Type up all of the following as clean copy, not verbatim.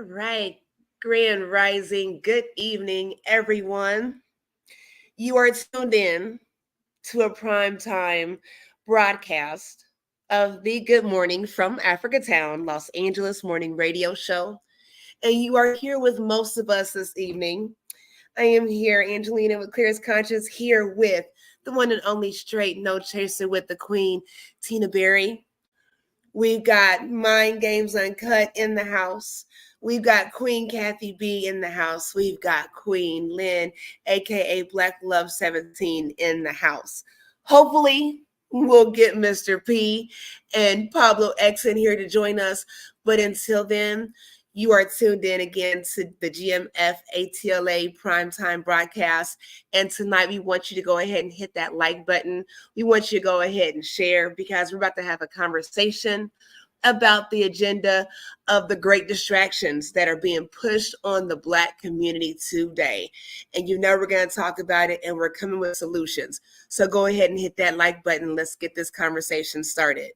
All right. Grand Rising. Good evening, everyone. You are tuned in to a prime time broadcast of the Good Morning from Africatown, Los Angeles morning radio show. And you are here with most of us this evening. I am here, Angelina with Clearest Conscience, here with the one and only straight no chaser with the queen, Tina Berry. We've got Mind Games Uncut in the house. We've got Queen Kathy B in the house. We've got Queen Lynn, aka Black Love 17, in the house. Hopefully, we'll get Mr. P and Pablo X in here to join us. But until then, you are tuned in again to the GMF ATLA primetime broadcast. And tonight, we want you to go ahead and hit that like button. We want you to go ahead and share because we're about to have a conversation about the agenda of the great distractions that are being pushed on the Black community today. And you know we're going to talk about it, and we're coming with solutions. So go ahead and hit that like button. Let's get this conversation started.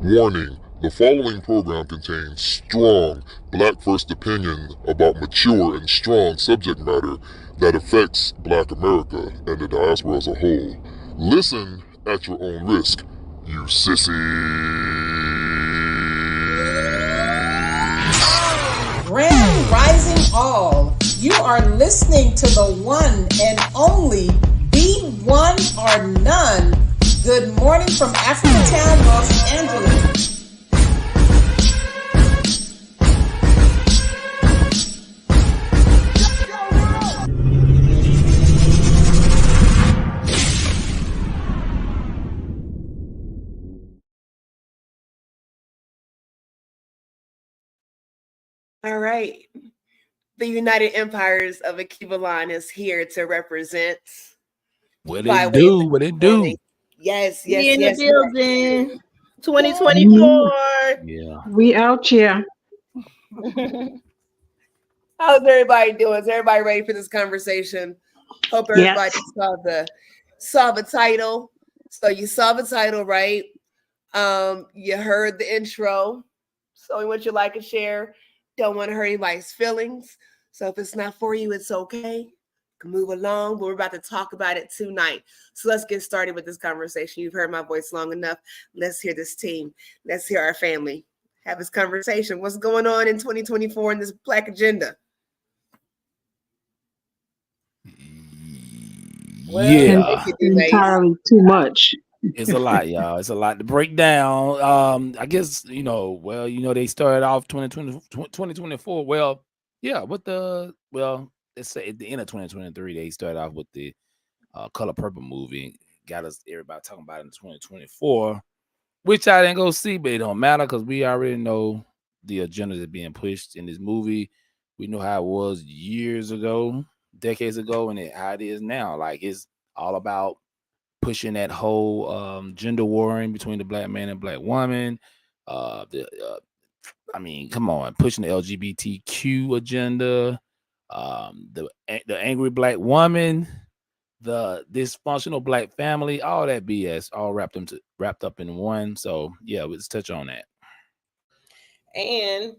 Warning. The following program contains strong Black first opinions about mature and strong subject matter that affects Black America and the diaspora as a whole. Listen at your own risk, you sissies. Grand Rising all. You are listening to the one and only Be One or None. Good morning from Africatown, Los Angeles. All right. The United Empires of Akivalon is here to represent. What it do? What it do? Yes. We in the building. 2024. Yeah. We out here. How's everybody doing? Is everybody ready for this conversation? Hope everybody saw the title. So you saw the title, right? You heard the intro. So we want you to like and share. Don't want to hurt anybody's feelings. So if it's not for you, it's okay. You can move along, but we're about to talk about it tonight. So let's get started with this conversation. You've heard my voice long enough. Let's hear this team. Let's hear our family have this conversation. What's going on in 2024 in this Black agenda? Yeah. Entirely too much. It's a lot, y'all. It's a lot to break down. I guess, they started off 2024. Well, yeah, let's say at the end of 2023, they started off with the Color Purple movie. Got us everybody talking about it in 2024, which I didn't go see, but it don't matter because we already know the agenda that's being pushed in this movie. We know how it was years ago, decades ago, and how it is now. Like, it's all about pushing that whole gender warring between the Black man and Black woman. Come on, pushing the LGBTQ agenda, the angry Black woman, the dysfunctional Black family, all that BS, all wrapped up in one. So yeah, let's touch on that. And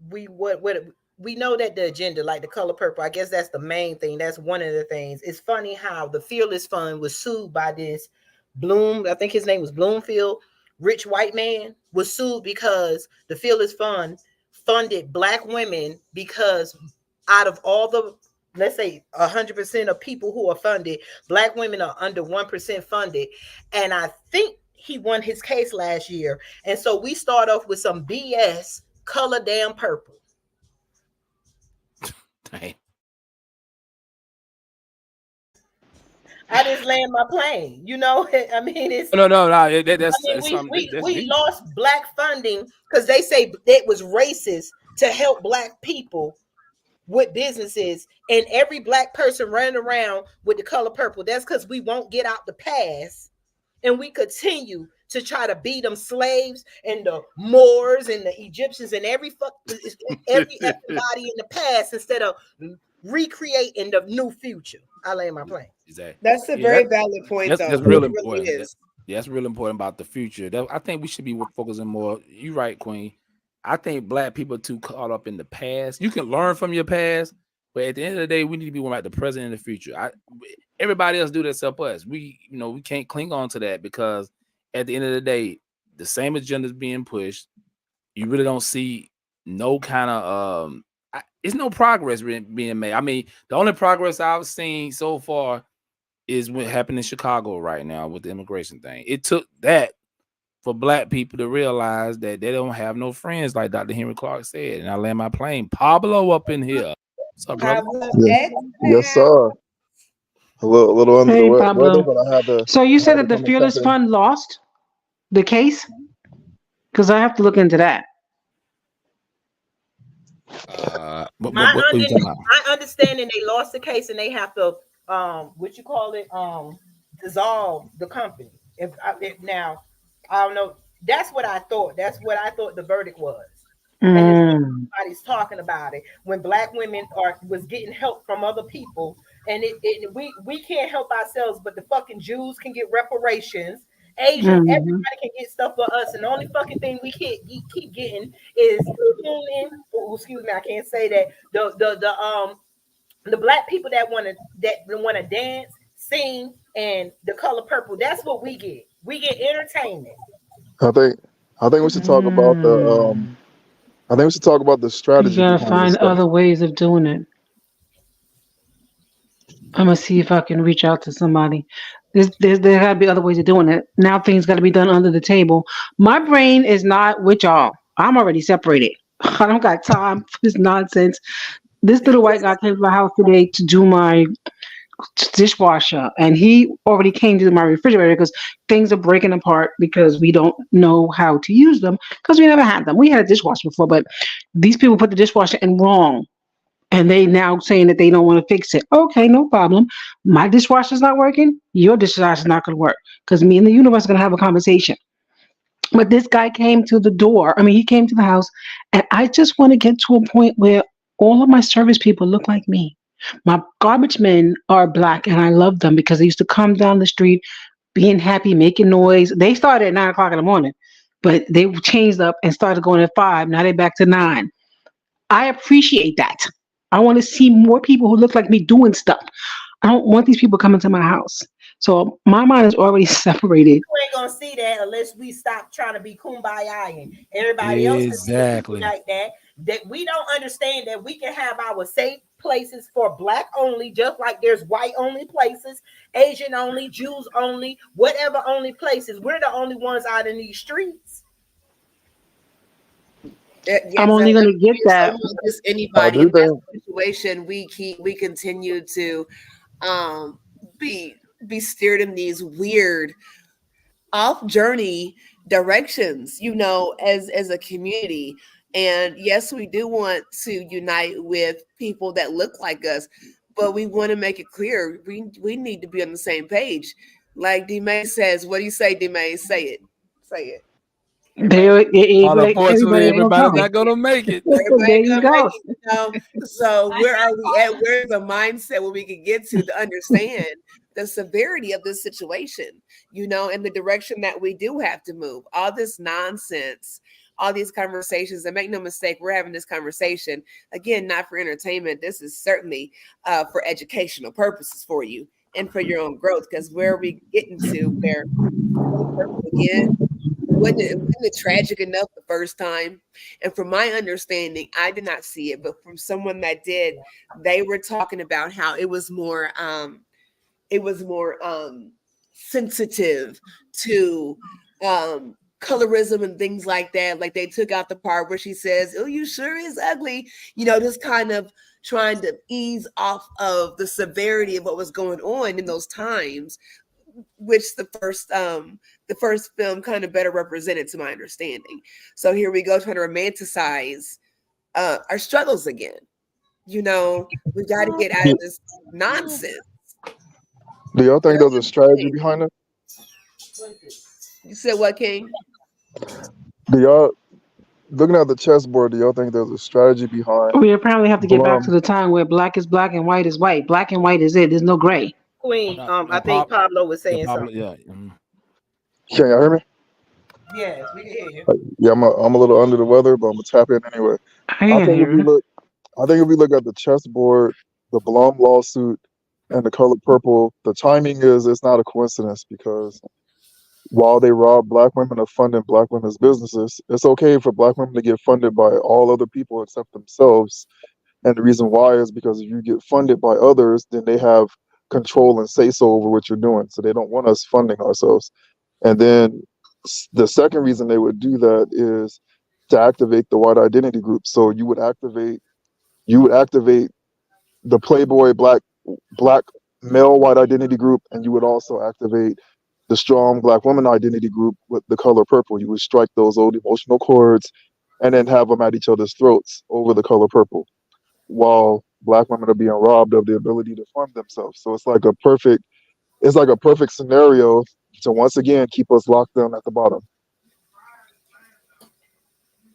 we know that the agenda, like the Color Purple, I guess that's the main thing. That's one of the things. It's funny how the Fearless Fund was sued by this Bloom. I think his name was Bloomfield. Rich white man was sued because the Fearless Fund funded Black women because out of all the, let's say 100% of people who are funded, Black women are under 1% funded. And I think he won his case last year. And so we start off with some BS, color damn purple. Dang. I just land my plane. I mean, it's no. We lost Black funding because they say it was racist to help Black people with businesses, and every Black person running around with the Color Purple. That's because we won't get out the past, and we continue to try to beat them slaves and the Moors and the Egyptians and everybody in the past instead of recreating the new future. I lay my plane. That's a very valid point, though. That's real important. Yeah, that's really important about the future. I think we should be focusing more. You're right, Queen. I think black people are too caught up in the past. You can learn from your past, but at the end of the day, we need to be more like the present and the future. Everybody else do that except us. We can't cling on to that because at the end of the day, the same agenda is being pushed. You really don't see no kind of it's no progress being made. I mean, the only progress I've seen so far is what happened in Chicago right now with the immigration thing. It took that for black people to realize that they don't have no friends, like Dr. Henry Clark said. And I land my plane. Pablo up in here. What's up, brother? Yes, sir. A little under the Hey, weather, Pablo. but I had to. So you said that the come and step Fearless in. Fund lost the case? Because I have to look into that. What are you talking about? My understanding, they lost the case and they have to dissolve the company. Now, I don't know. That's what I thought. That's what I thought the verdict was. And everybody's talking about it when black women was getting help from other people, and we can't help ourselves, but the fucking Jews can get reparations. Asian, everybody can get stuff for us, and the only fucking thing we keep getting is excuse me, I can't say that the black people that want to dance, sing, and the color purple. That's what we get. We get entertainment. I think we should talk about the. I think we should talk about the strategy. You gotta find other ways of doing it. I'm gonna see if I can reach out to somebody. There gotta be other ways of doing it. Now things gotta be done under the table. My brain is not with y'all. I'm already separated. I don't got time for this nonsense. This little white guy came to my house today to do my dishwasher, and he already came to my refrigerator because things are breaking apart because we don't know how to use them because we never had them. We had a dishwasher before, but these people put the dishwasher in wrong. And they now saying that they don't want to fix it. Okay, no problem. My dishwasher's not working. Your dishwasher's not going to work because me and the universe are going to have a conversation. But this guy came to the door. I mean, he came to the house, and I just want to get to a point where all of my service people look like me. My garbage men are black, and I love them because they used to come down the street being happy, making noise. They started at 9 o'clock in the morning, but they changed up and started going at 5. Now they're back to 9. I appreciate that. I want to see more people who look like me doing stuff. I don't want these people coming to my house. So my mind is already separated. You ain't gonna see that unless we stop trying to be kumbaya and everybody else exactly like that. That we don't understand that we can have our safe places for black only, just like there's white only places, Asian only, Jews only, whatever only places. We're the only ones out in these streets. Yes, I'm only going to get that. Just anybody in that situation, we continue to be steered in these weird off journey directions, as a community. And yes, we do want to unite with people that look like us, but we want to make it clear we need to be on the same page. Like D-May says, what do you say, D-May? Say it. Say it. Unfortunately, everybody's not gonna make it. There you go. So where are we at? Where's the mindset where we can get to understand the severity of this situation, and the direction that we do have to move? All this nonsense, all these conversations, and make no mistake, we're having this conversation again, not for entertainment. This is certainly for educational purposes for you and for your own growth. Because where are we getting to where again? Wasn't it tragic enough the first time? And from my understanding, I did not see it, but from someone that did, they were talking about how it was more sensitive to colorism and things like that. Like they took out the part where she says, "Oh, you sure is ugly," just kind of trying to ease off of the severity of what was going on in those times, which the first film kind of better represented, to my understanding. So here we go, trying to romanticize our struggles again. We got to get out of this nonsense. Do y'all think there's a strategy behind it? You said what, King? Do y'all, looking at the chessboard, do y'all think there's a strategy behind? We apparently have to get back to the time where black is black and white is white. Black and white is it. There's no gray. Queen, I think Pablo was saying something. Yeah. Can y'all hear me? Yes, we can hear you. Yeah, I'm a little under the weather, but I'm gonna tap in anyway. I I can think if hear we you. look, I think if we look at the chessboard, the Blum lawsuit, and the color purple, the timing it's not a coincidence because while they rob black women of funding black women's businesses, it's okay for black women to get funded by all other people except themselves. And the reason why is because if you get funded by others, then they have control and say so over what you're doing. So they don't want us funding ourselves. And then the second reason they would do that is to activate the white identity group. So you would activate the Playboy black male white identity group, and you would also activate the strong black woman identity group with the color purple. You would strike those old emotional chords and then have them at each other's throats over the color purple while black women are being robbed of the ability to fund themselves. So it's like a perfect scenario to once again keep us locked down at the bottom.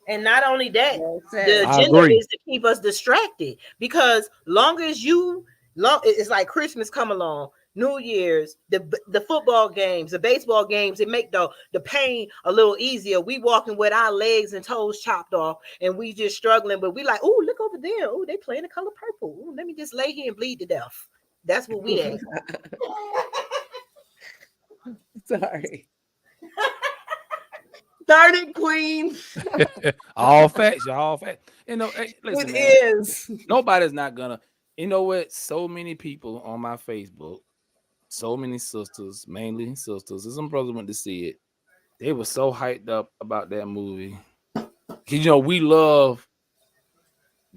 And not only that, Well the said. I agenda agree. is to keep us distracted because long as it's like Christmas come along, New Year's, the football games, the baseball games, it make the pain a little easier. We walking with our legs and toes chopped off, and we just struggling, but we like, oh, look over there, oh, they playing the color purple. Ooh, let me just lay here and bleed to death. That's what we at. Sorry. Darn it, Queen. All facts, y'all. All facts. You know, hey, listen, It man. is. Nobody's not gonna. You know what? So many people on my Facebook, so many sisters, mainly sisters, and some brothers went to see it. They were so hyped up about that movie. 'Cause, you know, we love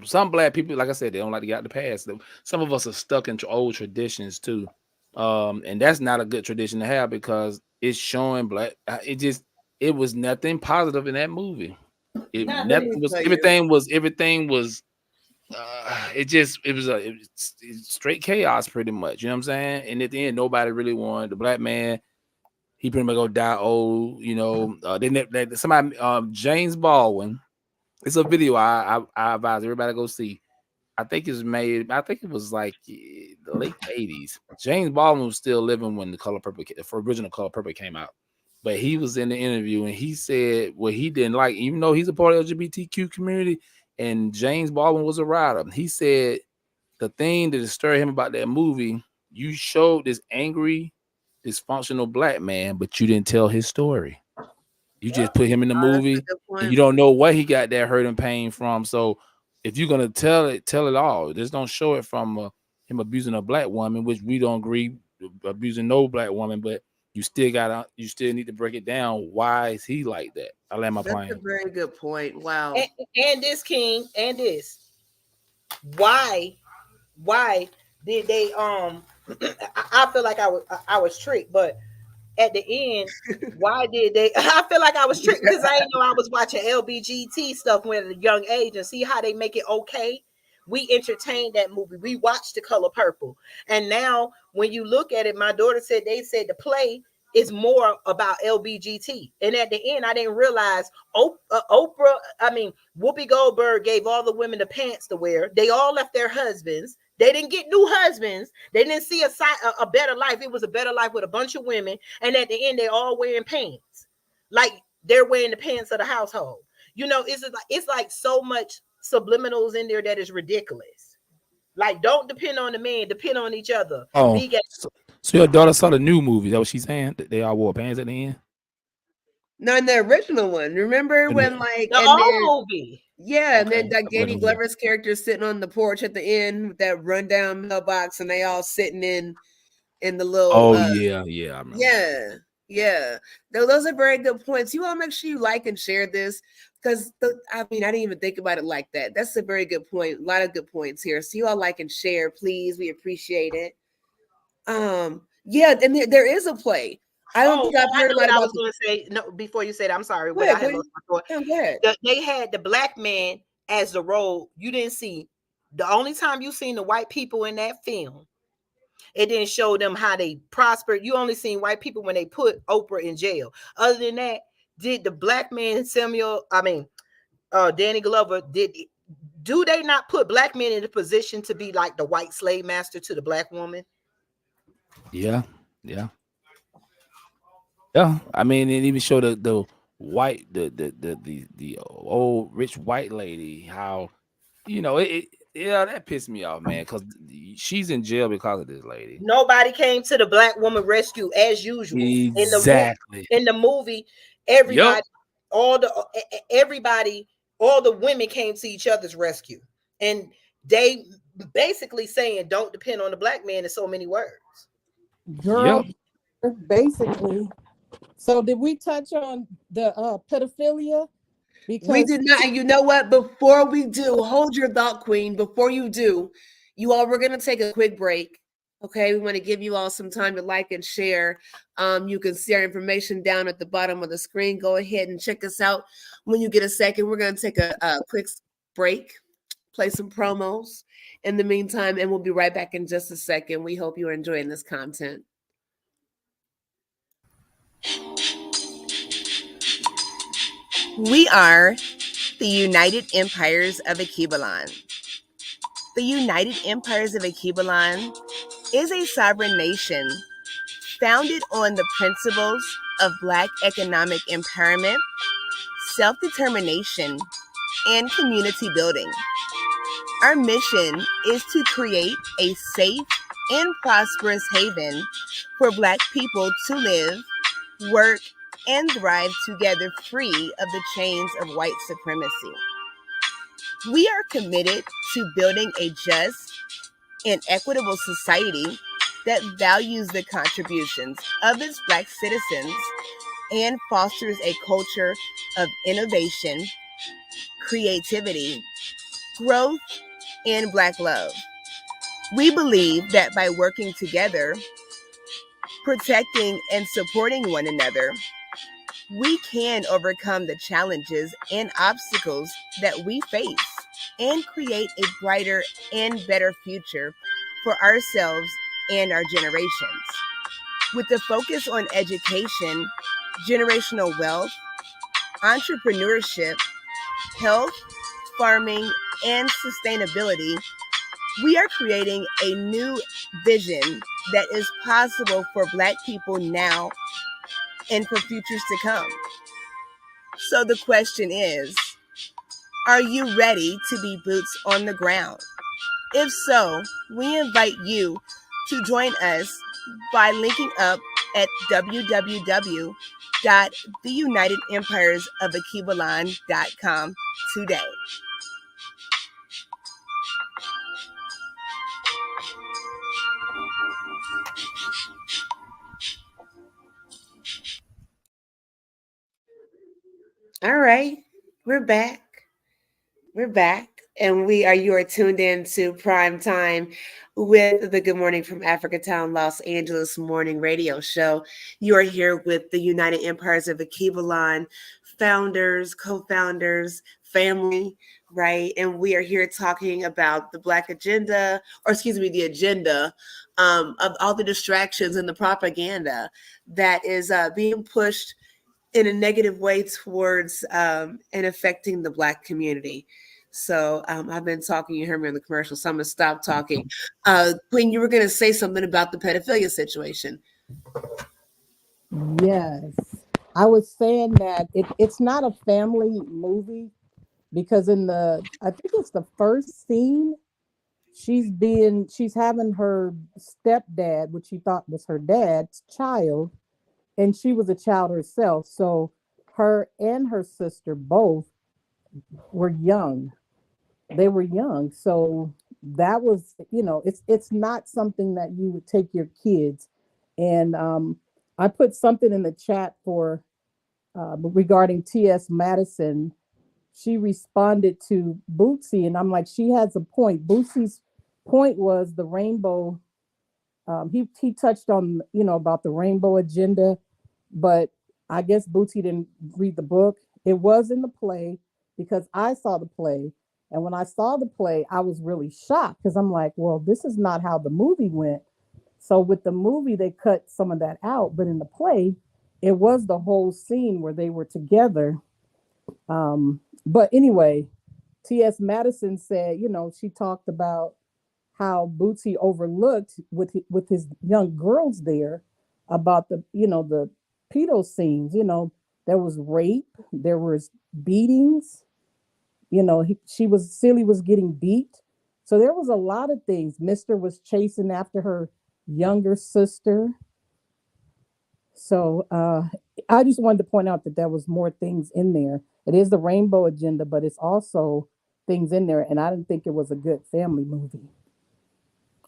some black people. Like I said, they don't like to get out the past. Some of us are stuck in old traditions too, and that's not a good tradition to have because it's showing black. It was nothing positive in that movie. Not Let really. me Nothing was. tell you. Everything was. It's straight chaos pretty much. You know what I'm saying? And at the end, nobody really won. The black man, he pretty much go die old. You know, then somebody, James Baldwin. It's a video I advise everybody to go see. I think it's made. I think it was like the late '80s. James Baldwin was still living when the Color Purple, the original Color Purple came out. But he was in the interview and he said what he didn't like, even though he's a part of the LGBTQ community. And James Baldwin was a writer. He said the thing that disturbed him about that movie, you showed this angry, dysfunctional black man, but you didn't tell his story. You just put him in the Oh, that's a movie good and you point. don't know what he got that hurt and pain from. So if you're gonna tell it all. Just don't show it from him abusing a black woman, which we don't agree abusing no black woman, but you still need to break it down. Why is he like that? I land my That's a plane. very good point. Wow. And this king and this why did they I feel like I was tricked, but at the end, why did they I feel like I was tricked because I didn't know I was watching LBGT stuff when at a young age and see how they make it okay. We entertained that movie. We watched The Color Purple. And now when you look at it, my daughter said they said the play is more about LBGT. And at the end, I didn't realize Oprah, I mean, Whoopi Goldberg gave all the women the pants to wear. They all left their husbands. They didn't get new husbands. They didn't see a better life. It was a better life with a bunch of women. And at the end, they all wearing pants. Like they're wearing the pants of the household. You know, it's like so much subliminals in there that is ridiculous. Like, don't depend on the man, depend on each other. Oh, Be gay. so your daughter saw the new movie. That what she's saying? That they all wore pants at the end? No, in the original one. Remember And when like The and old then movie. yeah, and then okay, like I wasn't Danny aware. Glover's character sitting on the porch at the end with that rundown mailbox and they all sitting in the little Oh yeah, I remember. yeah, yeah. Those are very good points. You all make sure you like and share this because I mean I didn't even think about it like that. That's a very good point. A lot of good points here. So you all like and share, please. We appreciate it. Yeah, and there is a play. I don't think I've I heard a know lot what I about was going to say. No, before you said, I'm sorry, go what I ahead, had Queen. lost my thought. No, go ahead. They had the black man as the role. You didn't see the only time you seen the white people in that film. It didn't show them how they prospered. You only seen white people when they put Oprah in jail. Other than that, did the black man Danny Glover do they not put black men in a position to be like the white slave master to the black woman? Yeah, yeah. Yeah, I mean, it even showed the white the old rich white lady how yeah, that pissed me off, man, because she's in jail because of this lady. Nobody came to the black woman rescue as usual. Exactly. In the movie, Yep. everybody, everybody, all the women came to each other's rescue, and they basically saying, "Don't depend on the black man." In so many words. Girl, Yep. basically. So did we touch on the pedophilia? We Because did not. And you know what? Before we do, hold your thought, Queen. Before you do, you all, we're going to take a quick break. Okay. We want to give you all some time to like and share. You can see our information down at the bottom of the screen. Go ahead and check us out when you get a second. We're going to take a quick break, play some promos in the meantime, and we'll be right back in just a second. We hope you're enjoying this content. We are the United Empires of Akibalan. The United Empires of Akibalan is a sovereign nation founded on the principles of Black economic empowerment, self-determination, and community building. Our mission is to create a safe and prosperous haven for Black people to live, work, and thrive together free of the chains of white supremacy. We are committed to building a just and equitable society that values the contributions of its Black citizens and fosters a culture of innovation, creativity, growth, and Black love. We believe that by working together, protecting and supporting one another, we can overcome the challenges and obstacles that we face and create a brighter and better future for ourselves and our generations. With the focus on education, generational wealth, entrepreneurship, health, farming, and sustainability, we are creating a new vision that is possible for Black people now and for futures to come. So the question is, are you ready to be boots on the ground? If so, we invite you to join us by linking up at www.theunitedempiresofakibalan.com today. All right, we're back. We're back, and you are tuned in to Prime Time with the Good Morning from Africatown, Los Angeles morning radio show. You are here with the United Empires of Akibalan founders, co-founders, family, right? And we are here talking about the Black agenda, or excuse me, the agenda of all the distractions and the propaganda that is being pushed in a negative way towards and affecting the Black community. So I've been talking, you heard me in the commercial, so I'm going to stop talking. Queen, you were going to say something about the pedophilia situation. yes, I was saying that it's not a family movie because I think it's the first scene, she's having her stepdad, which she thought was her dad's child, and she was a child herself. So her and her sister both were young. They were young. So that was, it's not something that you would take your kids. And I put something in the chat for regarding T.S. Madison. She responded to Bootsy, and I'm like, she has a point. Bootsy's point was the rainbow. He touched on, about the rainbow agenda, but I guess Bootsy didn't read the book. It was in the play because I saw the play. And when I saw the play, I was really shocked because I'm like, well, this is not how the movie went. So with the movie, they cut some of that out. But in the play, it was the whole scene where they were together. But anyway, T.S. Madison said, she talked about how Bootsy overlooked with his young girls there about the pedo scenes. You know, there was rape, there was beatings. You know, Celie was getting beat. So there was a lot of things. Mister was chasing after her younger sister. So I just wanted to point out that there was more things in there. It is the rainbow agenda, but it's also things in there. And I didn't think it was a good family movie.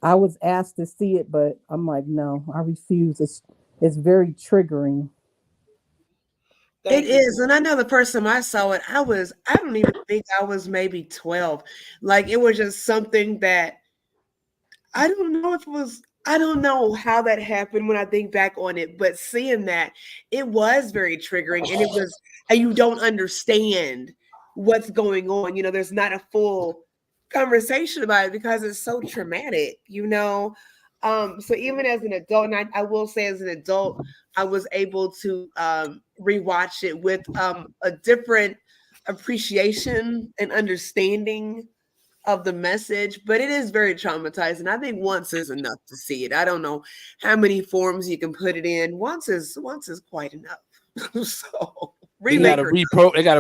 I was asked to see it, but I'm like, no, I refuse. It's very triggering. It is. And I know the first time I saw it, I don't even think I was maybe 12. Like it was just something that I don't know if it was, I don't know how that happened when I think back on it, but seeing that, it was very triggering and you don't understand what's going on. You know, there's not a full conversation about it because it's so traumatic, you know. So even as an adult, and I will say as an adult, I was able to rewatch it with a different appreciation and understanding of the message, but it is very traumatizing. I think once is enough to see it. I don't know how many forms you can put it in. Once is quite enough. So they gotta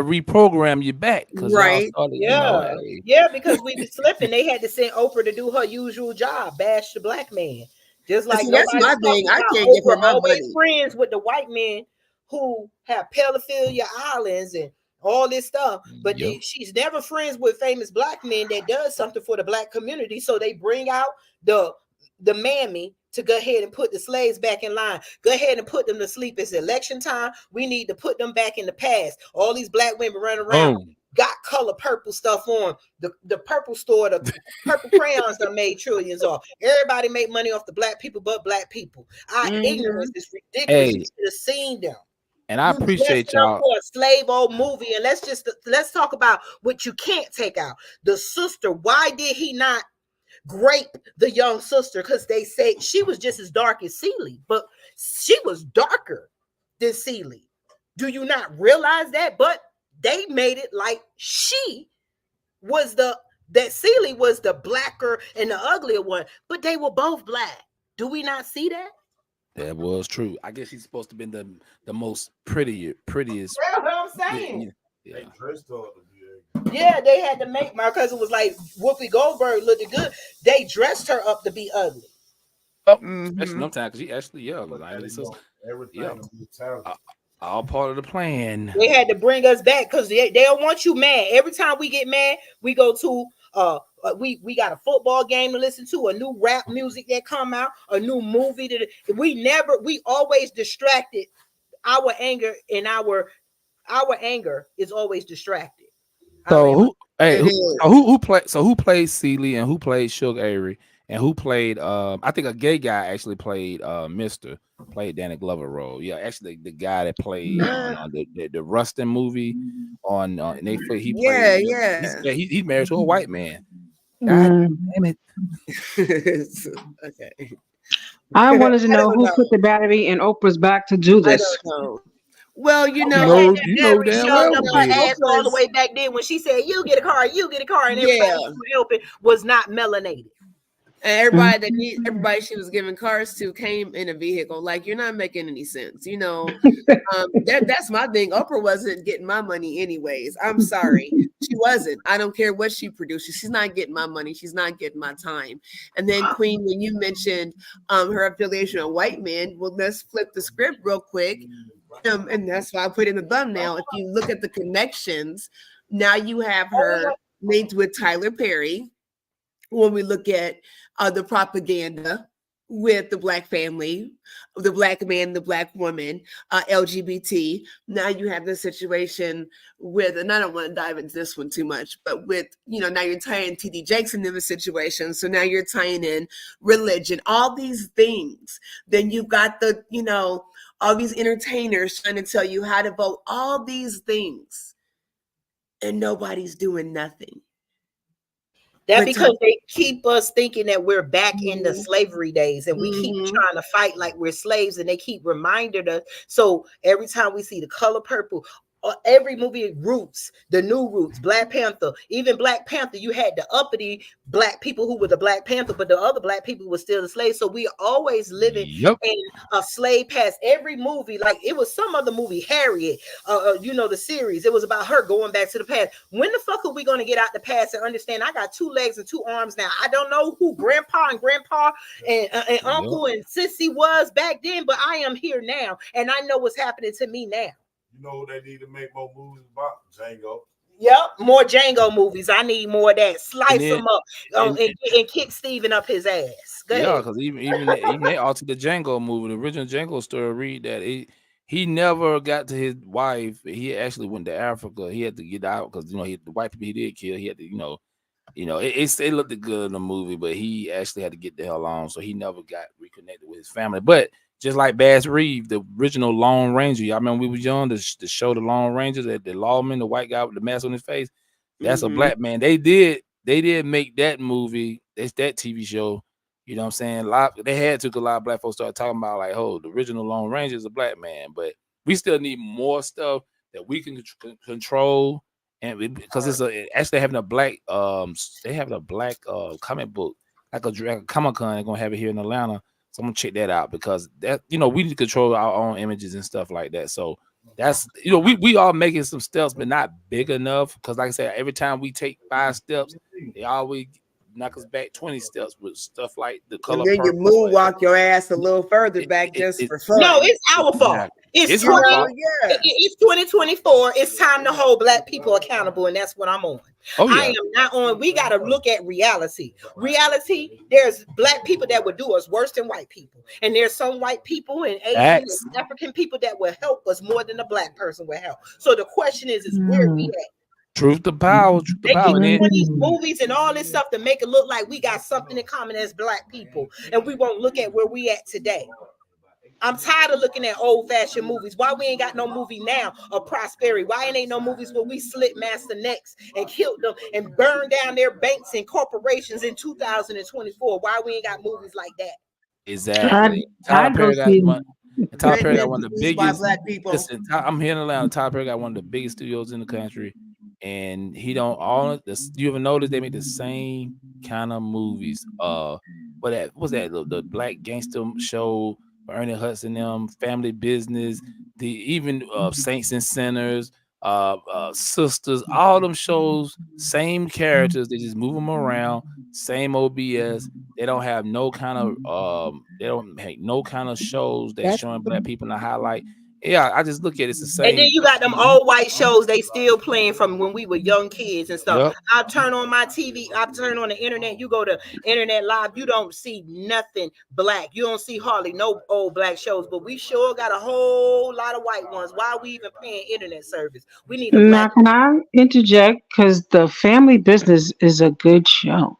reprogram you back because y'all right. started, Yeah, yeah, because we be slipping. They had to send Oprah to do her usual job, bash the black man. Just like See, that's nobody's my talking thing. I about can't give her Oprah my always money. friends with the white men who have pedophilia islands and all this stuff, but she's never friends with famous black men that does something for the black community. So they bring out the mammy to go ahead and put the slaves back in line. Go ahead and put them to sleep. It's election time. We need to put them back in the past. All these black women running around got color purple stuff on. The purple store, the purple crayons that made trillions off. Everybody make money off the black people but black people. Our ignorance is ridiculous. You should have seen them. And I appreciate y'all for a slave old movie. And let's talk about what you can't take out. The sister, why did he not grape the young sister? Because they say she was just as dark as Celie, but she was darker than Celie. Do you not realize that? But they made it like she was that Celie was the blacker and the uglier one, but they were both black. Do we not see that? That was true. I guess she's supposed to be the most prettiest. That's what I'm saying. Yeah. They dressed her up. Yeah, they had to make my cousin was like Whoopi Goldberg looked good. They dressed her up to be ugly. Oh, especially sometimes because she actually Everything all part of the plan. They had to bring us back because they don't want you mad. Every time we get mad, we go to we got a football game to listen to, a new rap music that come out, a new movie that we always distracted. Our anger and our anger is always distracted. So who played Celie and who played Suge Avery and who played I think a gay guy actually played Mr. played Danny Glover role. Yeah, actually the guy that played on the Rustin movie on and he's married to a white man. God damn it. Okay. I wanted to know who put the battery in Oprah's back to do this. I don't know. Well, you know damn well up her ass all the way back then when she said, "You get a car," and everybody helping was not melanated. And everybody she was giving cars to came in a vehicle. Like, you're not making any sense, you know. That's my thing. Oprah wasn't getting my money anyways. I'm sorry, she wasn't. I don't care what she produces. She's not getting my money. She's not getting my time. And then Queen, when you mentioned her affiliation with white men, well, let's flip the script real quick. And that's why I put in the thumbnail. If you look at the connections, now you have her linked with Tyler Perry. When we look at the propaganda with the black family, the black man, the black woman, LGBT. Now you have this situation with, and I don't want to dive into this one too much, but with, now you're tying T.D. Jakes into the situation. So now you're tying in religion, all these things. Then you've got all these entertainers trying to tell you how to vote, all these things. And nobody's doing nothing. That's because they keep us thinking that we're back in the slavery days and we keep trying to fight like we're slaves, and they keep reminding us. So every time we see the color purple, every movie, Roots, the new Roots, Black Panther, even Black Panther, you had the uppity black people who were the Black Panther, but the other black people were still the slaves. So we always living in a slave past. Every movie, like it was some other movie, Harriet, the series, it was about her going back to the past. When the fuck are we going to get out the past and understand I got 2 legs and 2 arms now? I don't know who grandpa and uncle and sissy was back then, but I am here now, and I know what's happening to me now. You know what they need to make more movies about? Django. Yep, more Django movies. I need more of that. Slice him up and kick Steven up his ass. Go ahead. Because even they altered the Django movie, the original Django story. Read that he never got to his wife. He actually went to Africa. He had to get out because the white people he did kill. He had to it looked good in the movie, but he actually had to get the hell on. So he never got reconnected with his family. But just like Bass Reeves, the original Lone Ranger. Y'all remember we was young to show the Lone Rangers, that the lawman, the white guy with the mask on his face. That's a black man. They did make that movie. It's that TV show. You know what I'm saying? They had to, because a lot of black folks started talking about like, oh, the original Lone Ranger is a black man. But we still need more stuff that we can control. And because actually having a black they have a black comic book, like a Comic-Con. They're gonna have it here in Atlanta. So I'm gonna check that out, because that we need to control our own images and stuff like that. So that's we are making some steps, but not big enough. Because like I said, every time we take 5 steps, they always knock us back 20 steps with stuff like the color. And then you moonwalk your ass a little further back just for fun. No, it's our fault. It's 2024. It's time to hold black people accountable, and that's what I'm on. I am not on. We got to look at reality. There's black people that would do us worse than white people, and there's some white people and Asian and African people that will help us more than a black person will help. So the question is where we at? Truth to power. They keep doing these movies and all this stuff to make it look like we got something in common as black people, and we won't look at where we at today. I'm tired of looking at old-fashioned movies. Why we ain't got no movie now of prosperity? Why ain't no movies where we slit master necks and killed them and burned down their banks and corporations in 2024? Why we ain't got movies like that? Exactly. Tyler Perry got one of the biggest black people. Listen, I'm here in Atlanta. Tyler Perry got one of the biggest studios in the country, and he don't all this. You ever notice they make the same kind of movies? What's that? The Black Gangster Show, Ernie Hudson, them, Family Business, even Saints and Sinners, Sisters, all them shows, same characters. They just move them around, same OBS. They don't have no kind of shows that's showing black people in the highlight. Yeah, I just look at it's the same. And then you got them old white shows they still playing from when we were young kids and stuff. I turn on my TV, I turn on the internet. You go to Internet Live, you don't see nothing black. You don't see hardly no old black shows, but we sure got a whole lot of white ones. Why are we even paying internet service? We need a black. Now, can I interject? Because The Family Business is a good show.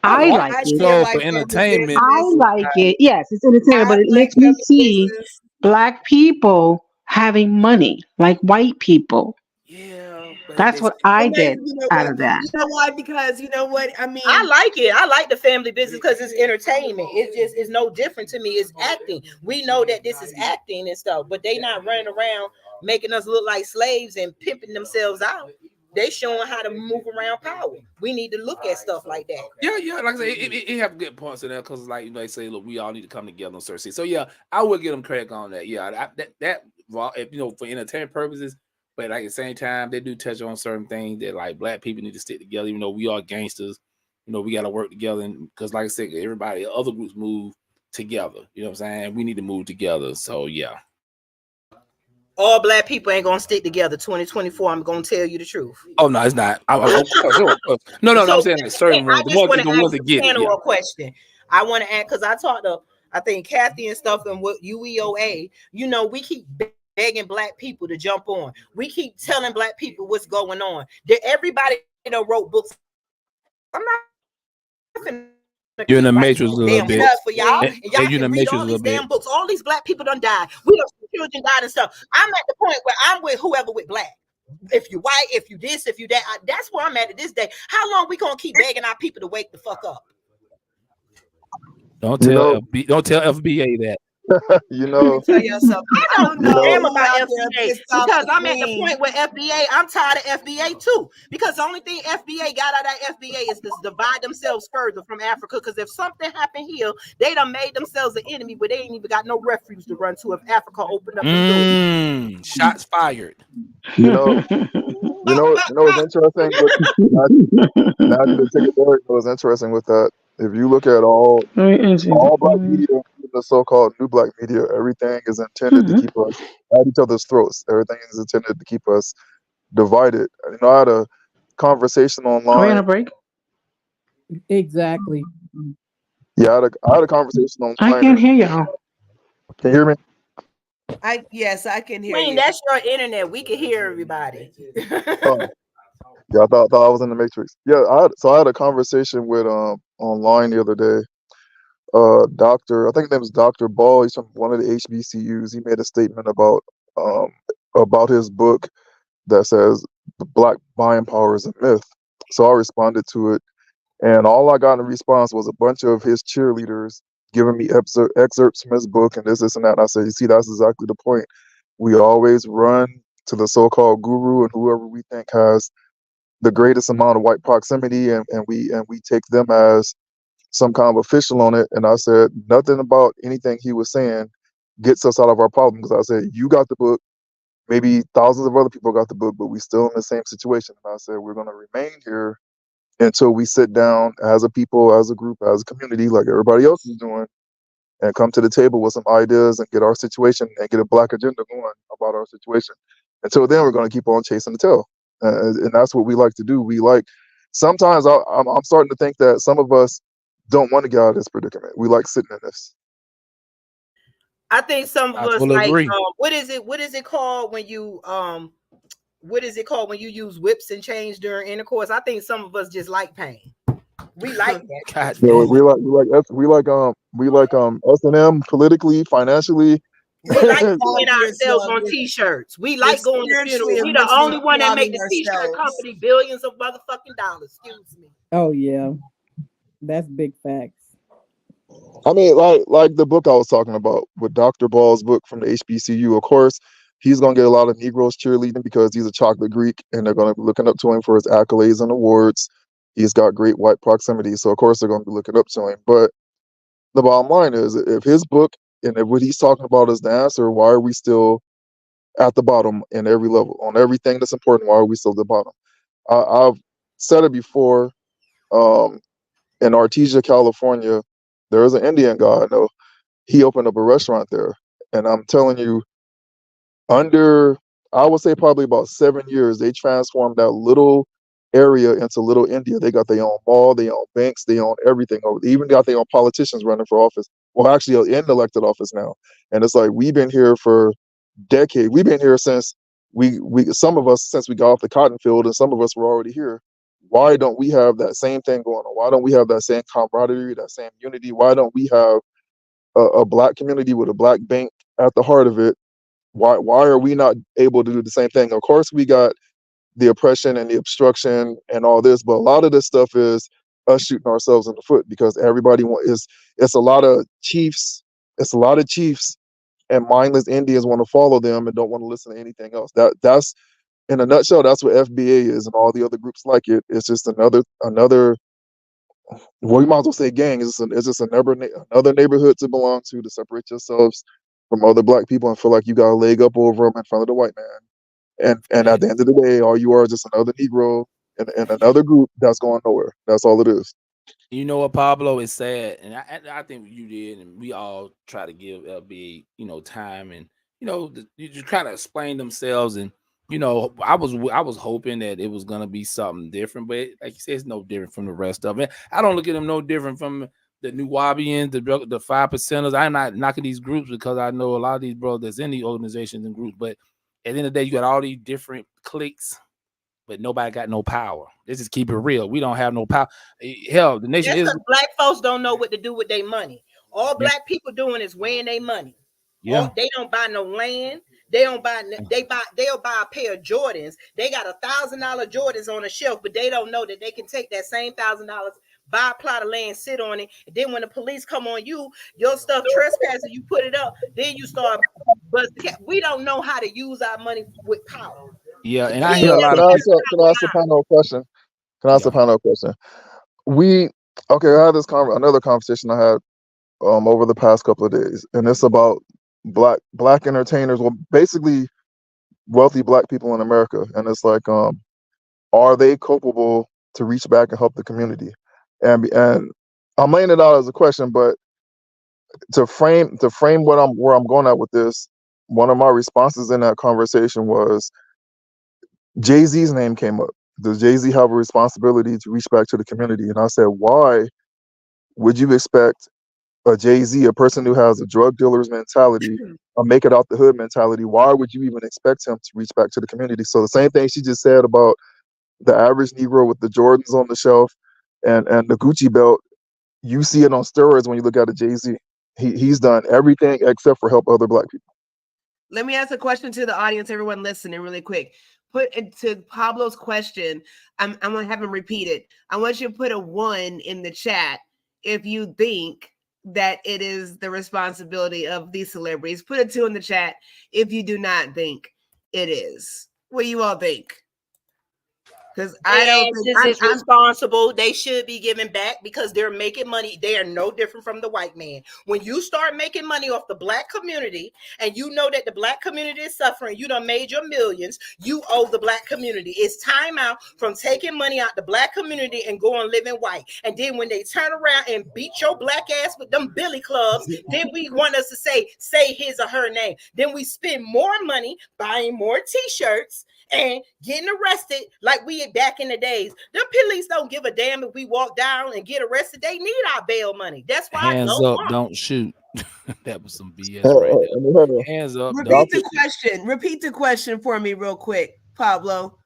I like it. So for entertainment. I like it. Yes, it's entertainment, but it lets me see black people having money like white people. Yeah, that's what I get out of that. You know why? Because you know what I mean. I like it. I like The Family Business because it's entertainment. It's no different to me. It's acting. We know that this is acting and stuff, but they not running around making us look like slaves and pimping themselves out. They showing how to move around power. We need to look at stuff like that. Yeah. Like I say, it have good points in there because, like they say, look, we all need to come together on certain. So yeah, I would get them credit on that. Yeah, that for entertainment purposes, but like at the same time, they do touch on certain things that like black people need to stick together. Even though we are gangsters, we got to work together. And because, like I said, everybody, other groups move together. You know what I'm saying? We need to move together. So yeah. All black people ain't gonna stick together. 2024. I'm gonna tell you the truth. Oh no, it's not. No. I'm saying like certain ones. The ones that get it. A question. I want to ask because I talked to I think Kathy and stuff and with UEOA. We keep begging black people to jump on. We keep telling black people what's going on. Everybody wrote books. I'm not. You're in the matrix a little bit. For y'all. And y'all can read all these damn books. All these black people done died. We don't see children died and stuff. I'm at the point where I'm with whoever with black. If you white, if you this, if you that, that's where I'm at this day. How long we gonna keep begging our people to wake the fuck up? Don't tell FBA that. You know, Tell yourself, I don't you give a know, damn about out there FBA pissed off because the I'm at the queen. point where FBA, I'm tired of FBA too. Because the only thing FBA got out of that FBA is to divide themselves further from Africa. Because if something happened here, they done made themselves an enemy, but they ain't even got no refuge to run to if Africa opened up them doors. Shots fired. you know, what's interesting with now to take it there. What's interesting with that? If you look at all black media, the so-called new black media, everything is intended to keep us at each other's throats. Everything is intended to keep us divided. You know, I had a conversation Are we on online. a break? Exactly. Yeah, I had a conversation online. I can't hear y'all. Can you hear me? Yes, I can hear Queen, you. that's your internet. We can hear everybody. Oh, yeah, I thought I was in the matrix. Yeah, I had a conversation with online the other day. Doctor, I think his name is Dr. Ball. He's from one of the HBCUs. He made a statement about his book that says the black buying power is a myth. So I responded to it, and all I got in response was a bunch of his cheerleaders giving me excerpts from his book and this and that. And I said, you see, that's exactly the point. We always run to the so-called guru and whoever we think has the greatest amount of white proximity, and we take them as some kind of official on it. And I said nothing about anything he was saying gets us out of our problem, because I said, you got the book, maybe thousands of other people got the book, but we still in the same situation. And I said, we're going to remain here until we sit down as a people, as a group, as a community, like everybody else is doing, and come to the table with some ideas and get our situation and get a black agenda going about our situation. Until then, we're going to keep on chasing the tail. And that's what we like to do. We like, sometimes I'm starting to think that some of us don't want to get out of this predicament. We like sitting in this. I think some of I us totally like agree. what is it called when you what is it called when you use whips and chains during intercourse? I think some of us just like pain. We like that. God Yeah, damn. we like S&M politically, financially. We like All seeing to ourselves yourself. on t-shirts. We You're like going to spiritually funerals. and We the only mentally one that make the clouding t-shirt ourselves. company billions of motherfucking dollars. Excuse me. Oh yeah, that's big facts. I mean, like the book I was talking about with Dr. Ball's book from the HBCU. Of course, he's gonna get a lot of Negroes cheerleading because he's a chocolate Greek, and they're gonna be looking up to him for his accolades and awards. He's got great white proximity, so of course they're gonna be looking up to him. But the bottom line is, if his book and if what he's talking about is the answer, why are we still at the bottom in every level on everything that's important? Why are we still at the bottom? I've said it before. In Artesia, California, there is an Indian guy I know. He opened up a restaurant there, and I'm telling you, under, I would say probably about 7 years, they transformed that little area into Little India. They got their own mall, they own banks, they own everything. They even got their own politicians running for office. Well, actually, in elected office now. And it's like, we've been here for decades. We've been here since we some of us since we got off the cotton field, and some of us were already here. Why don't we have that same thing going on? Why don't we have that same camaraderie, that same unity? Why don't we have a black community with a black bank at the heart of it? Why are we not able to do the same thing? Of course, we got the oppression and the obstruction and all this, but a lot of this stuff is us shooting ourselves in the foot, because everybody it's a lot of chiefs. It's a lot of chiefs, and mindless Indians want to follow them and don't want to listen to anything else. That's in a nutshell. That's what FBA is, and all the other groups like it. It's just another. Well, you might as well say gang. It's just another neighborhood to belong to separate yourselves from other black people and feel like you got a leg up over them in front of the white man. And at the end of the day, all you are is just another Negro in another group that's going nowhere. That's all it is. You know what, Pablo, is sad, and I think you did, and we all try to give LB, time, and you just try to explain themselves, and I was hoping that it was gonna be something different, but like you said, it's no different from the rest of it. I don't look at them no different from the New Wabians, the 5%ers. I'm not knocking these groups, because I know a lot of these brothers in the organizations and groups, but at the end of the day, you got all these different cliques, but nobody got no power. Let's just keep it real. We don't have no power. Hell, the nation That's is. because black folks don't know what to do with their money. All black people doing is weighing their money. Yeah. They don't buy no land. They'll buy a pair of Jordans. They got $1,000 Jordans on a shelf, but they don't know that they can take that same $1,000, buy a plot of land, sit on it. And then when the police come on you, your stuff trespassing, you put it up. Then you start busting. We don't know how to use our money with power. Yeah, and The I kid hear a that lot Can of I figured ask people. a, it can out I went ask a out. panel question? Can I ask a Yeah, panel question? I had this another conversation I had over the past couple of days, and it's about black entertainers. Well, basically wealthy black people in America, and it's like, are they culpable to reach back and help the community? And I'm laying it out as a question, but to frame where I'm going at with this, one of my responses in that conversation was Jay-Z's name came up. Does Jay-Z have a responsibility to reach back to the community? And I said, why would you expect a Jay-Z, a person who has a drug dealer's mentality, a make it out the hood mentality, why would you even expect him to reach back to the community? So the same thing she just said about the average Negro with the Jordans on the shelf and the Gucci belt, you see it on steroids when you look at a Jay-Z. He's done everything except for help other black people. Let me ask a question to the audience, everyone listening, really quick. Put into Pablo's question, I'm gonna have him repeat it. I want you to put a 1 in the chat if you think that it is the responsibility of these celebrities. Put a 2 in the chat if you do not think it is. What do you all think? Because I don't think This is responsible. They should be giving back because they're making money. They are no different from the white man. When you start making money off the black community and you know that the black community is suffering, you done made your millions, you owe the black community. It's time out from taking money out the black community and going living white. And then when they turn around and beat your black ass with them billy clubs, then we want us to say his or her name. Then we spend more money buying more t-shirts and getting arrested like we back in the days. Them police don't give a damn if we walk down and get arrested. They need our bail money. That's why hands no up, more. don't shoot. That was some BS right there. Hands up, don't Repeat the shoot. question. Repeat the question for me real quick, Pablo.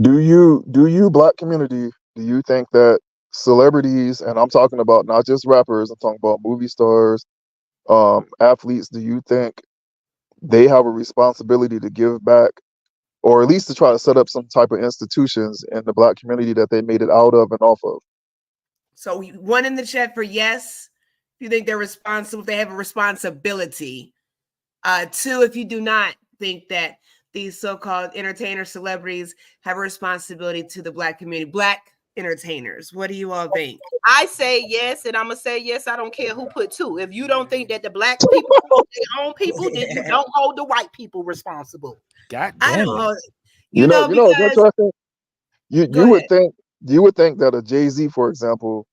Do you black community, do you think that celebrities, and I'm talking about not just rappers, I'm talking about movie stars, athletes, do you think they have a responsibility to give back, or at least to try to set up some type of institutions in the black community that they made it out of and off of? So 1 in the chat for yes. If you think they're responsible, if they have a responsibility. 2, if you do not think that these so-called entertainer celebrities have a responsibility to the black community, black entertainers. What do you all think? I say yes, and I'm gonna say yes. I don't care who put 2. If you don't think that the black people hold their own people, then you don't hold the white people responsible. God I damn don't it. know. You know, it's Because interesting. go You would think that a Jay-Z, for example,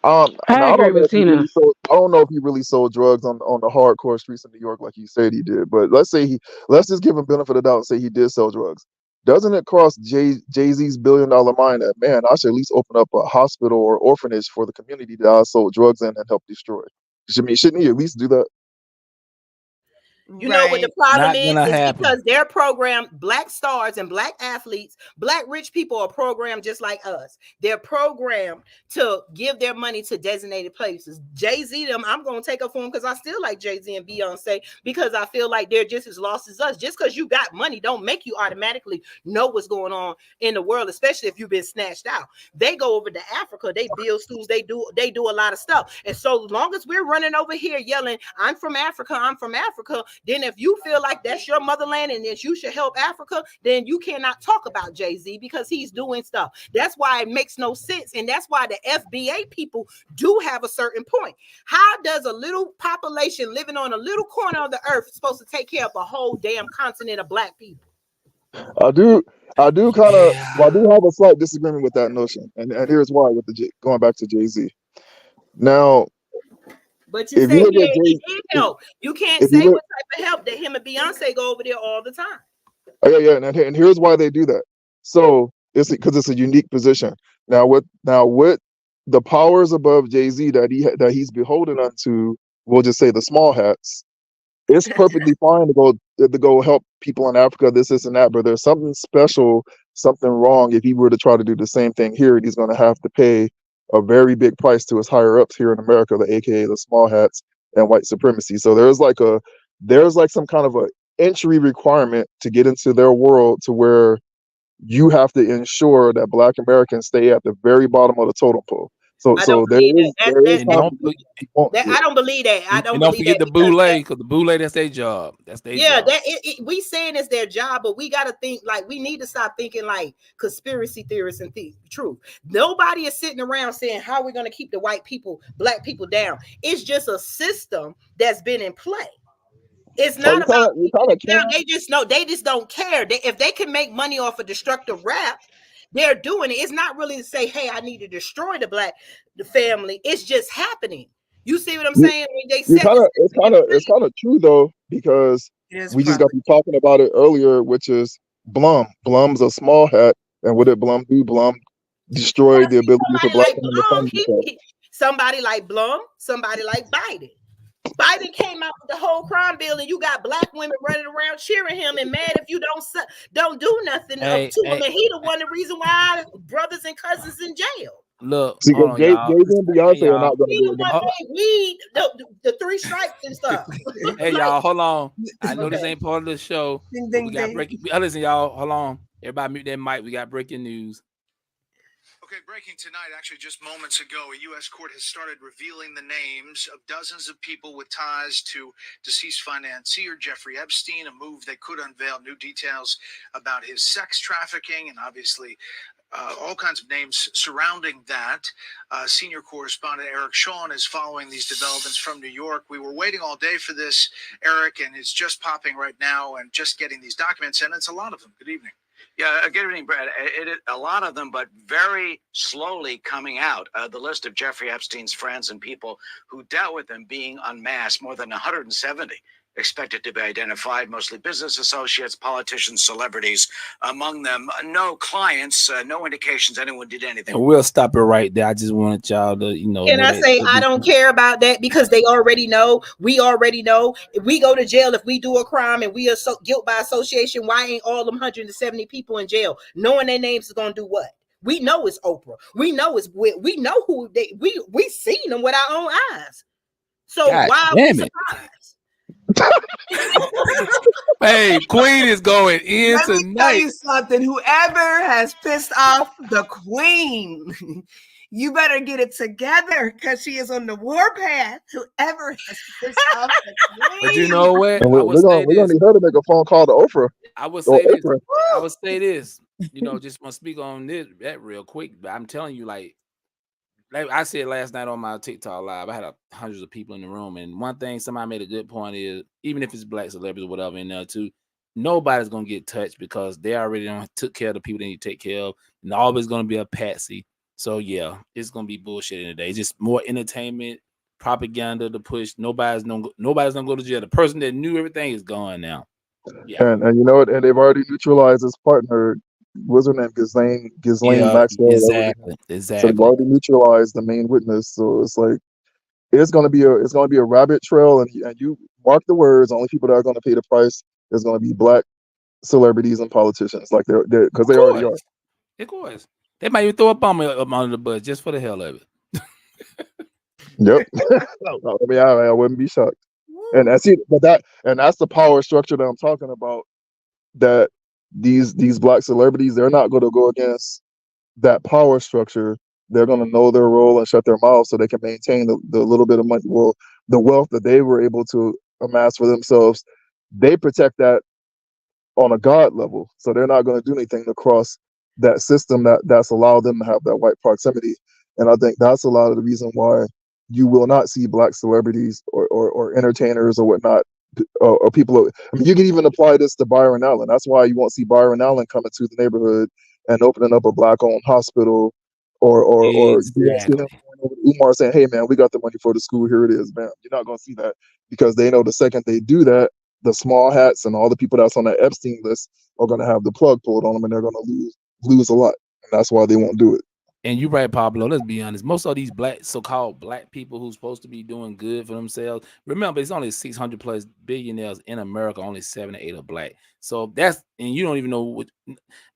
I now I agree don't know with if he Tina. really sold. I don't know if he really sold drugs on the hardcore streets of New York like he said he did. But let's just give him benefit of the doubt and say he did sell drugs. Doesn't it cross Jay-Z's billion-dollar mind that, man, I should at least open up a hospital or orphanage for the community that I sold drugs in and help destroy? Shouldn't he at least do that? You know what the right. problem Not gonna is happen. because they're programmed, black stars and black athletes, black rich people are programmed just like us. They're programmed to give their money to designated places. Jay-Z, them, I'm going to take up for them because I still like Jay-Z and Beyonce because I feel like they're just as lost as us. Just because you got money don't make you automatically know what's going on in the world, especially if you've been snatched out. They go over to Africa, they build schools, they do a lot of stuff. And so long as we're running over here yelling, I'm from Africa, then if you feel like that's your motherland and that you should help Africa, then you cannot talk about Jay-Z because he's doing stuff. That's why it makes no sense. And that's why the FBA people do have a certain point. How does a little population living on a little corner of the earth supposed to take care of a whole damn continent of black people? I do have a slight disagreement with that notion, and here's why. Going back to Jay-Z, now, but you if say you look at he Jay, did help. You can't if you say look, what type of help that him and Beyonce go over there all the time. oh yeah, and here's why they do that. So it's because it's a unique position. Now, what the powers above Jay-Z that he's beholden unto, we'll just say the small hats. It's perfectly fine to go help people in Africa, this and that, but there's something special, something wrong if he were to try to do the same thing here, and he's going to have to pay a very big price to his higher ups here in America, the AKA the small hats and white supremacy. So there's like some kind of a entry requirement to get into their world to where you have to ensure that black Americans stay at the very bottom of the totem pole. So I don't there believe is that. there is And don't possibility he won't That do I it. don't believe that. I and don't don't believe forget that the because because the boule, that's their job. That's their yeah, job. we saying it's their job, but we got to think like we need to stop thinking like conspiracy theorists and truth. Nobody is sitting around saying how we're going to keep the white people, black people down. It's just a system that's been in play. It's So not about you kind of now. can. They just don't care. If they can make money off of destructive rap, they're doing it. It's not really to say, hey, I need to destroy the family. It's just happening. You see what I'm saying? When they You set kind this of it's kind of true though, because It is we just got property. to be talking about it earlier, which is Blum. Blum's a small hat, and what did Blum do? Blum destroyed the ability for somebody black like women to Blum, fund themselves. somebody like Blum, somebody like Biden. Biden came out with the whole crime bill, and you got black women running around cheering him and mad if you don't do nothing to him. And he the one the reason why brothers and cousins in jail. Look, See, hold because on, Jay y'all. Z and Hey, Beyonce are y'all. not going to He do the it one against made weed, the three stripes and stuff. Hey, y'all, hold on. I know this Okay. ain't part of the show, Ding, but we ding, got ding. breaking. Listen, y'all, hold on. Everybody mute that mic. We got breaking news. Okay, breaking tonight, actually just moments ago, a U.S. court has started revealing the names of dozens of people with ties to deceased financier Jeffrey Epstein, a move that could unveil new details about his sex trafficking and obviously all kinds of names surrounding that. Senior correspondent Eric Shawn is following these developments from New York. We were waiting all day for this, Eric, and it's just popping right now and just getting these documents, and it's a lot of them. Good evening. Yeah, good evening, Brad. A lot of them, but very slowly coming out. The list of Jeffrey Epstein's friends and people who dealt with him being unmasked, more than 170 expected to be identified, mostly business associates, politicians, celebrities. Among them, no clients, no indications anyone did anything. And we'll stop it right there. I just wanted y'all to, Can know I that. say I don't care about that because they already know. We already know. If we go to jail, if we do a crime and we are guilt by association, why ain't all them 170 people in jail? Knowing their names is gonna do what? We know it's Oprah. We know it's we know who we seen them with our own eyes. So God why are we damn it. surprised? Hey, Queen is going in Let me tell tonight. you something. Whoever has pissed off the queen, you better get it together because she is on the warpath. Whoever has pissed off the queen. But you know what? And I would we're say gonna this. need her to make a phone call to Oprah I would or say this. Oprah. I would say this. Just want to speak on that real quick. But I'm telling you, like I said last night on my TikTok live, I had hundreds of people in the room, and one thing somebody made a good point is, even if it's black celebrities or whatever in there too, nobody's gonna get touched because they already took care of the people they need to take care of, and always gonna be a patsy. So yeah, it's gonna be bullshit in the day. It's just more entertainment, propaganda to push. Nobody's gonna go to jail. The person that knew everything is gone now. Yeah, And you know what? And they've already neutralized his partner. What's her name? Ghislaine yeah, Maxwell. That was her name. So they've exactly. already neutralized the main witness. So it's like it's gonna be a rabbit trail, and you mark the words. Only people that are gonna pay the price is gonna be black celebrities and politicians, like they're because they already are. Of course. They might even throw a bomb up under the bus just for the hell of it. Yep. I mean, I wouldn't be shocked. And that's it. That's the power structure that I'm talking about. That these black celebrities, they're not going to go against that power structure. They're going to know their role and shut their mouths so they can maintain the little bit of money, well, the wealth that they were able to amass for themselves. They protect that on a God level. So they're not going to do anything to cross that system that's allowed them to have that white proximity. And I think that's a lot of the reason why you will not see black celebrities or entertainers or whatnot, or people. I mean, you can even apply this to Byron Allen. That's why you won't see Byron Allen coming to the neighborhood and opening up a black-owned hospital, or you won't see him Exactly. going over to Umar saying, "Hey, man, we got the money for the school. Here it is, man." You're not going to see that because they know the second they do that, the small hats and all the people that's on that Epstein list are going to have the plug pulled on them, and they're going to lose a lot, and that's why they won't do it. And you're right, Pablo. Let's be honest. Most of these so-called black people who's supposed to be doing good for themselves. Remember, it's only 600 plus billionaires in America. Only 7 or 8 are black. So and you don't even know what.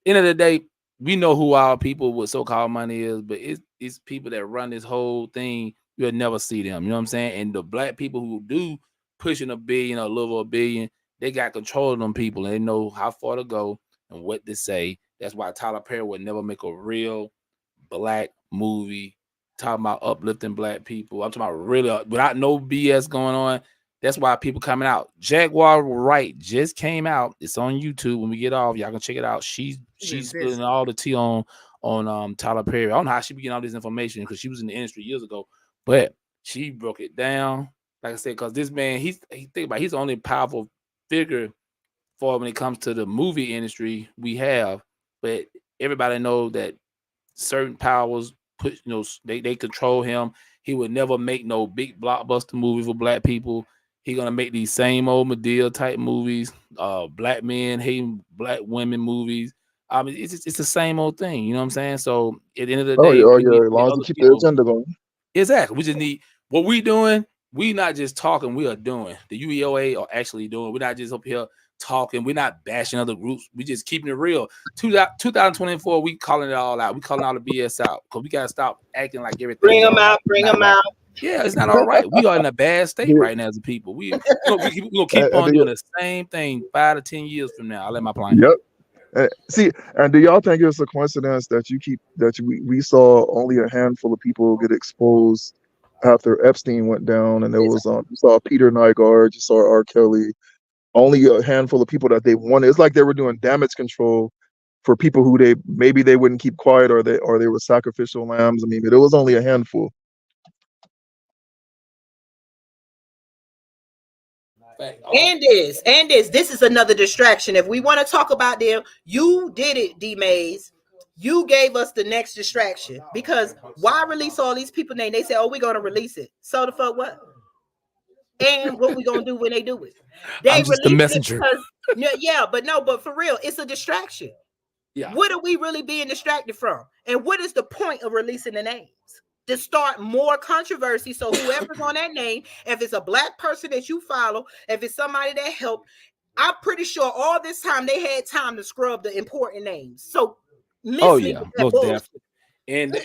End of the day, we know who our people with so-called money is, but it's people that run this whole thing. You'll never see them. You know what I'm saying? And the black people who do pushing a billion or a little over a billion, they got control of them people, and they know how far to go and what to say. That's why Tyler Perry would never make a real black movie talking about uplifting black people. I'm talking about really without no BS going on. That's why people coming out. Jaguar Wright just came out. It's on YouTube. When we get off, y'all can check it out. She's spilling all the tea on Tyler Perry. I don't know how she be getting all this information because she was in the industry years ago, but she broke it down. Like I said, because this man, he's the only powerful figure for when it comes to the movie industry we have. But everybody know that certain powers they control him. He would never make no big blockbuster movie for black people. He gonna make these same old Medea type movies, black men hating black women movies. I mean, it's the same old thing. You know what I'm saying? So at the end of the day, we need as long as you other keep the people. agenda going. Exactly. We just need what we doing. We not just talking, we are doing. The UEOA are actually doing. We're not just up here talking. We're not bashing other groups. We just keeping it real. 2024, we calling it all out. We calling all the BS out because we gotta stop acting like everything. Bring them out. Bring them out. Yeah, it's not all right. We are in a bad state right now as a people. We're gonna keep on doing the same thing 5 to 10 years from now. I'll let my plane. Yep. See, and do y'all think it's a coincidence that we saw only a handful of people get exposed after Epstein went down, and there was you saw Peter Nygaard, you saw R. Kelly, only a handful of people that they wanted. It's like they were doing damage control for people who they wouldn't keep quiet, or they were sacrificial lambs. I mean, it was only a handful. And this is another distraction. If we want to talk about them, you did it, D Mays. You gave us the next distraction, because why release all these people names? They say, oh, we're gonna release it. So the fuck what? And what we gonna do when they do it? I'm just the messenger. But for real, it's a distraction. Yeah. What are we really being distracted from? And what is the point of releasing the names? To start more controversy. So whoever's on that name, if it's a black person that you follow, if it's somebody that helped, I'm pretty sure all this time they had time to scrub the important names. So most definitely. And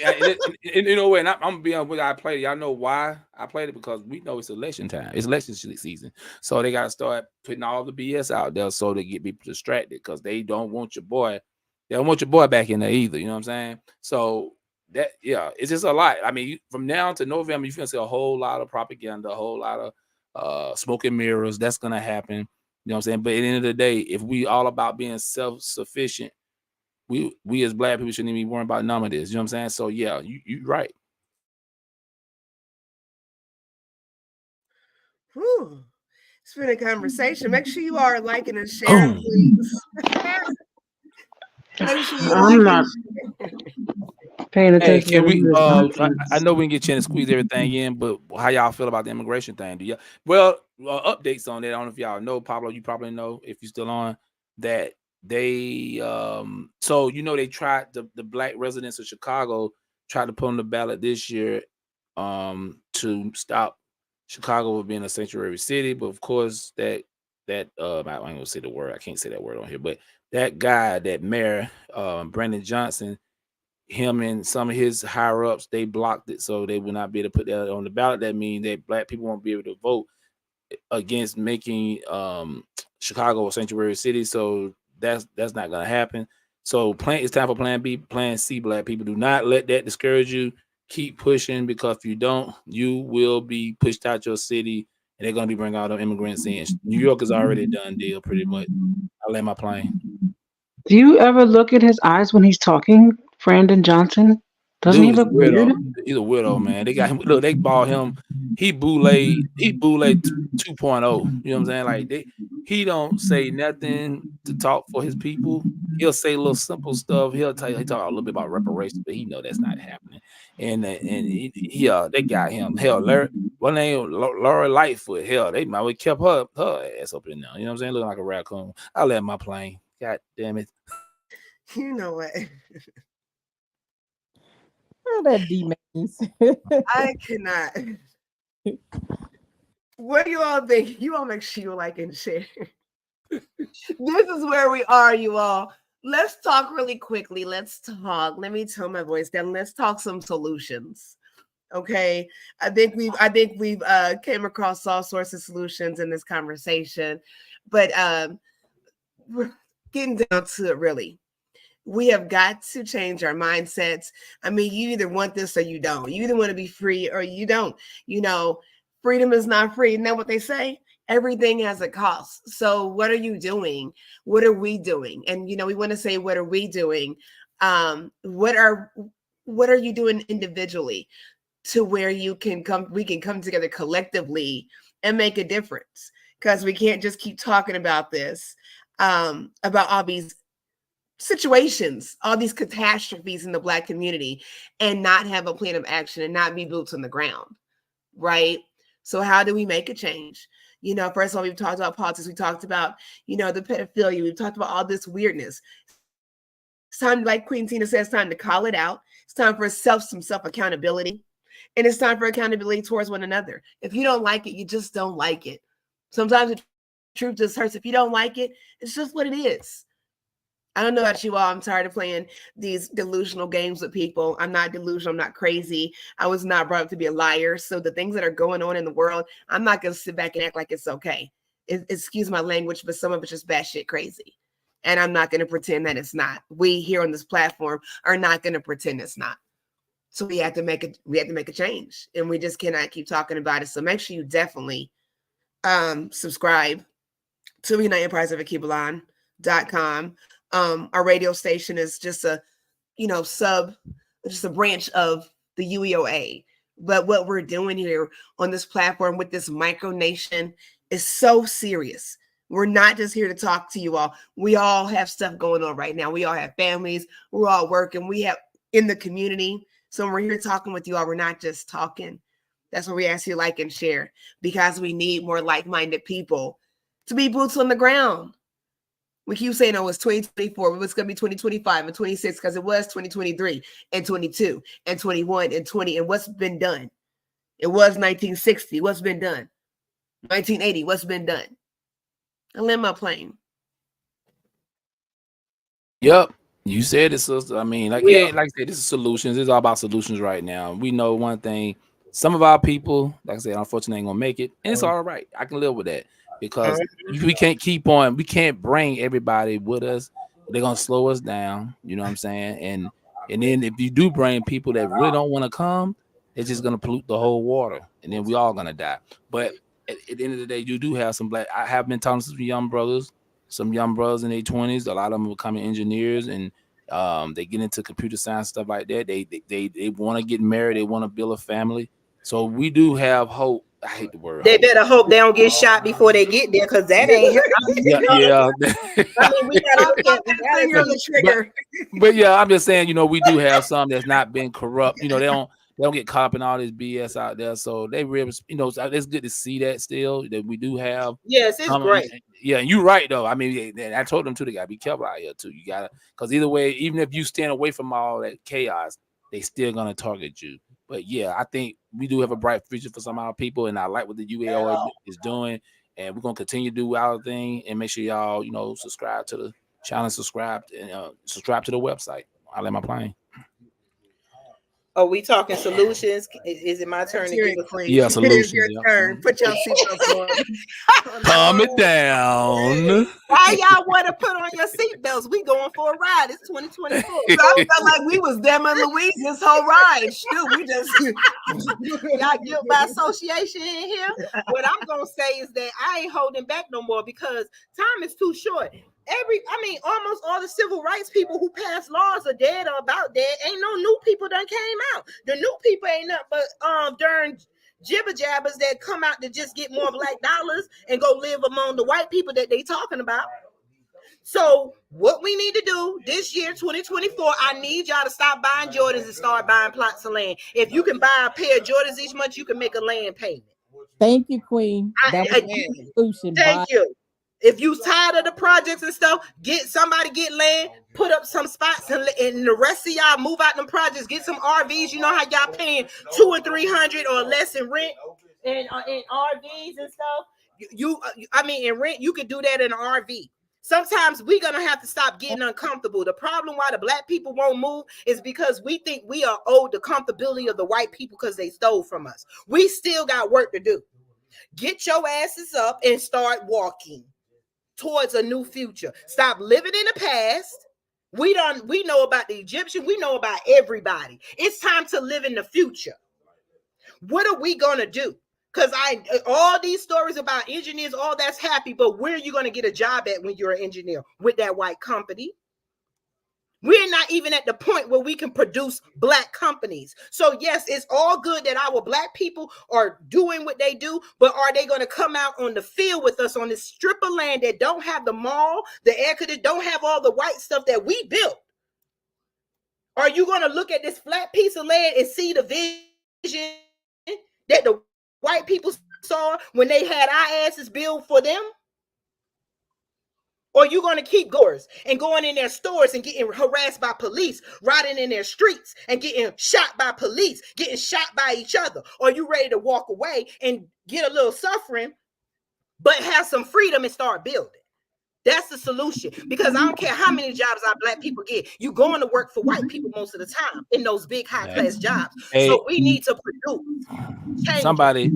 you know what? And I'm gonna be on what I played it. Y'all know why I played it? Because we know it's election time. It's election season. So they gotta start putting all the BS out there so they get people distracted, because they don't want your boy. They don't want your boy back in there either. You know what I'm saying? So it's just a lot. I mean, from now to November, you're gonna see a whole lot of propaganda, a whole lot of smoke and mirrors. That's gonna happen. You know what I'm saying? But at the end of the day, if we all about being self-sufficient, we as black people shouldn't even be worrying about none of this. You know what I'm saying? So yeah, you're right. Whew. It's been a conversation. Make sure you are liking and sharing, please. Make sure you I'm not paying attention. I know we can get a chance to squeeze everything in, but how y'all feel about the immigration thing? Do you updates on that? I don't know if y'all know, Pablo. You probably know if you're still on that. They they tried the black residents of Chicago tried to put on the ballot this year to stop Chicago from being a sanctuary city, but of course that I ain't gonna say the word, I can't say that word on here, but that guy, that mayor, Brandon Johnson, him and some of his higher ups, they blocked it, so they will not be able to put that on the ballot. That means that black people won't be able to vote against making Chicago a sanctuary city. So that's not gonna happen. So it's time for Plan B, Plan C. Black people, do not let that discourage you. Keep pushing, because if you don't, you will be pushed out your city, and they're gonna be bringing all them immigrants in. New York is already a done deal, pretty much. I'll land my plane. Do you ever look at his eyes when he's talking, Brandon Johnson? Doesn't he look weird? He's a weirdo, man. They got him. Look, they bought him. He Boule 2.0. You know what I'm saying? Like he don't say nothing to talk for his people. He'll say little simple stuff. He talk a little bit about reparations, but he know that's not happening. And they got him. Hell, Laura Lightfoot. Hell, they might have kept her ass up in there. You know what I'm saying? Looking like a raccoon. I let my plane. God damn it. You know what? That D means. I cannot. What do you all think? You all make sure you like and share. This is where we are, you all. Let's talk really quickly. Let's talk. Let me tone my voice down. Let's talk some solutions. Okay. I think we've came across all sorts of solutions in this conversation, but we're getting down to it really. We have got to change our mindsets. I mean, you either want this or you don't. You either want to be free or you don't. You know, freedom is not free. Isn't that what they say? Everything has a cost. So what are you doing? What are we doing? And, you know, we want to say, what are we doing? What are you doing individually to where we can come together collectively and make a difference? Because we can't just keep talking about this, about all these situations, all these catastrophes in the Black community, and not have a plan of action and not be boots on the ground, right? So how do we make a change? You know, first of all, we've talked about politics. We talked about, you know, the pedophilia. We've talked about all this weirdness. It's time, like Queen Tina says, time to call it out. It's time for some self accountability, and it's time for accountability towards one another. If you don't like it, you just don't like it. Sometimes the truth just hurts. If you don't like it, it's just what it is. I don't know about you all. I'm tired of playing these delusional games with people. I'm not delusional. I'm not crazy. I was not brought up to be a liar. So the things that are going on in the world, I'm not going to sit back and act like it's okay. Excuse my language, but some of it's just batshit crazy. And I'm not going to pretend that it's not. We here on this platform are not going to pretend it's not. So we have to make a change, and we just cannot keep talking about it. So make sure you definitely subscribe to UnitedEmpiresOfAKibelon.com. Our radio station is just a, just a branch of the UEOA. But what we're doing here on this platform with this micronation is so serious. We're not just here to talk to you all. We all have stuff going on right now. We all have families. We're all working. We have in the community. So when we're here talking with you all, we're not just talking. That's why we ask you to like and share, because we need more like-minded people to be boots on the ground. We keep saying, oh, it's 2024, but it's going to be 2025 and 26, because it was 2023 and 22 and 21 and 20. And what's been done? It was 1960. What's been done? 1980. What's been done? I land my plane. Yep. You said it, sister. I mean, like I said, this is solutions. It's all about solutions right now. We know one thing. Some of our people, like I said, unfortunately ain't gonna make it. And it's all right. I can live with that, because we can't bring everybody with us. They're gonna slow us down. You know what I'm saying? And then if you do bring people that really don't want to come, it's just gonna pollute the whole water. And then we all gonna die. But at the end of the day, you do have some I have been talking to some young brothers in their 20s. A lot of them are becoming engineers, and they get into computer science, stuff like that. They want to get married. They want to build a family. So we do have hope. I hate the word. They better hope they don't get shot before they get there, because that ain't. Yeah. I mean, we gotta hear the trigger. But yeah, I'm just saying, we do have some that's not been corrupt. They don't get caught up in all this BS out there. So they really, it's good to see that still, that we do have. Yes, it's great. Yeah, and you're right though. I mean, I told them too, they gotta be careful out here too. You gotta, because either way, even if you stand away from all that chaos, they still gonna target you. But yeah, I think we do have a bright future for some of our people, and I like what the UAO is doing, and we're gonna continue to do our thing, and make sure y'all, subscribe to the channel, subscribe to the website. I'll let my plane. Are we talking solutions? Is it my turn to give a queen? Yeah, solutions. It is your turn. Put your seatbelts on. Calm it down. Why y'all want to put on your seatbelts? We going for a ride. It's 2024. So I felt like we was them and Louise this whole ride. Shoot, we just y'all guilt by association in here. What I'm gonna say is that I ain't holding back no more, because time is too short. Almost all the civil rights people who passed laws are dead or about dead. Ain't no new people done came out. The new people ain't nothing but darn jibber jabbers that come out to just get more black dollars and go live among the white people that they talking about. So what we need to do this year, 2024, I need y'all to stop buying Jordans and start buying plots of land. If you can buy a pair of Jordans each month, you can make a land payment. Thank you, Queen. That was a solution. Thank you. If you tired of the projects and stuff, get land, put up some spots, and the rest of y'all move out them projects. Get some RVs. You know how y'all paying $200 or $300 or less in rent and in RVs and stuff. In rent, you could do that in an RV. Sometimes we're gonna have to stop getting uncomfortable. The problem why the black people won't move is because we think we are owed the comfortability of the white people because they stole from us. We still got work to do. Get your asses up and start walking towards a new future. Stop living in the past We know about the Egyptian. We know about everybody. It's time to live in the future. What are we gonna do? Because all these stories about engineers, all that's happy, but where are you gonna get a job at when you're an engineer? With that white company? We're not even at the point where we can produce black companies. So yes, it's all good that our black people are doing what they do, but are they going to come out on the field with us on this strip of land that don't have the mall, the air conditioning, don't have all the white stuff that we built? Are you going to look at this flat piece of land and see the vision that the white people saw when they had our asses built for them? Or you going to keep going in their stores and getting harassed by police, riding in their streets and getting shot by police, getting shot by each other? Or you ready to walk away and get a little suffering, but have some freedom and start building? That's the solution. Because I don't care how many jobs our black people get, you going to work for white people most of the time in those big high-class jobs. Hey, so we need to produce. Somebody,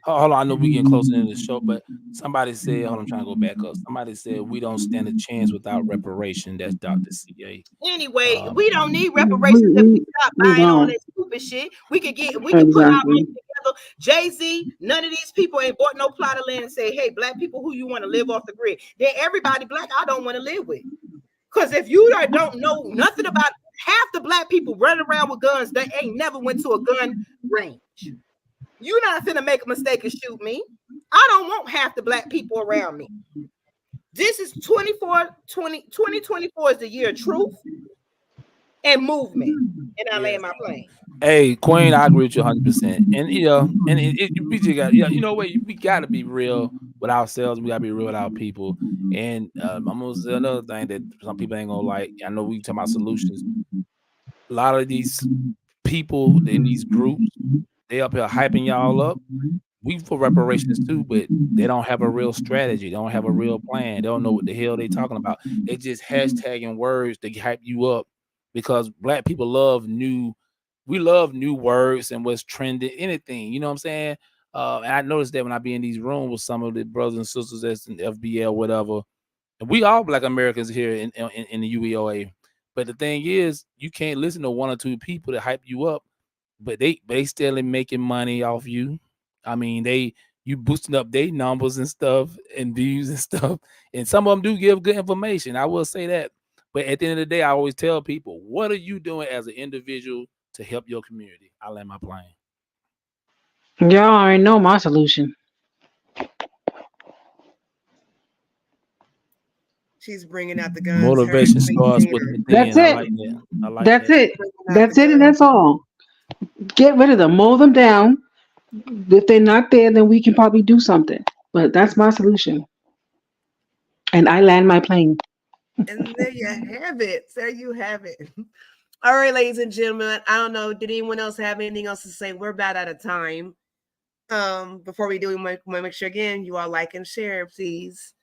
hold on, I know we're getting closer to the show, but somebody said, hold on, I'm trying to go back up. Somebody said we don't stand a chance without reparation. That's Dr. CA. Anyway, we don't need reparations if we stop buying all that stupid shit. We can put our money together. Jay-Z, none of these people ain't bought no plot of land and say, hey, black people, who you want to live off the grid? Then everybody black I don't want to live with. Because if you don't know nothing about half the black people running around with guns, they ain't never went to a gun range. You're not finna make a mistake and shoot me. I don't want half the black people around me. This is 2024 is the year of truth and movement. And I land my plane. Hey, Queen, I agree with you 100%. And we just got, you know what? We got to be real with ourselves. We got to be real with our people. And I'm gonna say another thing that some people ain't gonna like. I know we talking about solutions. A lot of these people in these groups, they up here hyping y'all up. We for reparations too, but they don't have a real strategy. They don't have a real plan. They don't know what the hell they talking about. They just hashtagging words to hype you up because black people love new. We love new words and what's trending, anything. You know what I'm saying? And I noticed that when I be in these rooms with some of the brothers and sisters that's in FBL, whatever. And we all black Americans here in the UEOA. But the thing is, you can't listen to one or two people that hype you up, but they still making money off you. I mean, you boosting up their numbers and stuff and views and stuff. And some of them do give good information. I will say that. But at the end of the day, I always tell people, what are you doing as an individual to help your community? I land my plane. Y'all already know my solution. She's bringing out the guns. Motivation starts with within. That's it. I like that. I like that's that. it. That's it, and that's all. Get rid of them. Mow them down. If they're not there, then we can probably do something. But that's my solution. And I land my plane. And there you have it. There you have it. All right, ladies and gentlemen. I don't know. Did anyone else have anything else to say? We're about out of time. Before we do, we might make sure again you all like and share, please.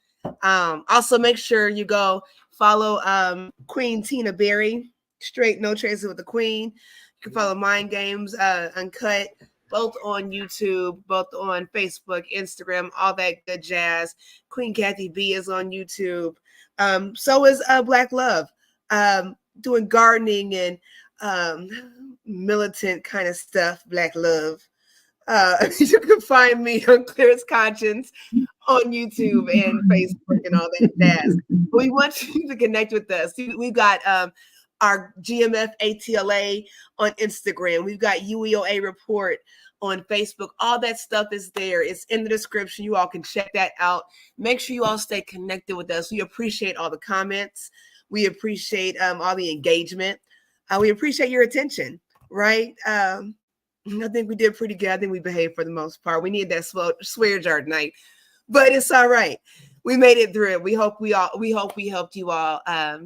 Also make sure you go follow Queen Tina Berry, Straight No Traces with the Queen. You can follow Mind Games Uncut, both on YouTube, both on Facebook, Instagram, all that good jazz. Queen Kathy B is on YouTube. So is Black Love, doing gardening and militant kind of stuff. Black Love. You can find me on Clearest Conscience on YouTube and Facebook and all that jazz. We want you to connect with us. We've got our GMF ATLA on Instagram. We've got UEOA Report on Facebook. All that stuff is there. It's in the description. You all can check that out. Make sure you all stay connected with us. We appreciate all the comments. We appreciate all the engagement. We appreciate your attention, right? I think we did pretty good. I think we behaved for the most part. We need that swear jar tonight, but it's all right. We made it through it. We hope we helped you all,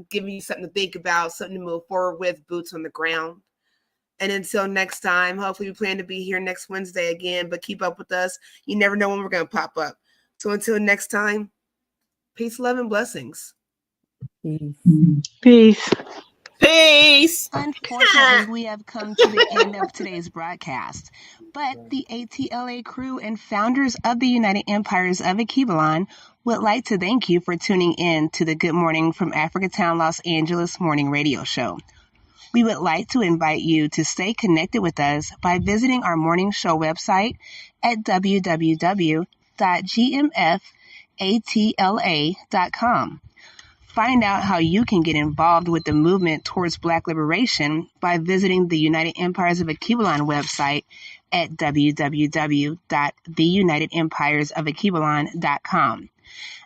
giving you something to think about, something to move forward with, boots on the ground. And until next time, hopefully we plan to be here next Wednesday again, but keep up with us. You never know when we're going to pop up. So until next time, peace, love, and blessings. Peace. Peace. Peace. Peace. Unfortunately, we have come to the end of today's broadcast, but the ATLA crew and founders of the United Empires of Akibalon would like to thank you for tuning in to the Good Morning from Africatown, Los Angeles morning radio show. We would like to invite you to stay connected with us by visiting our morning show website at www.gmfatla.com. Find out how you can get involved with the movement towards Black liberation by visiting the United Empires of Akibalon website at www.theunitedempiresofakibalon.com.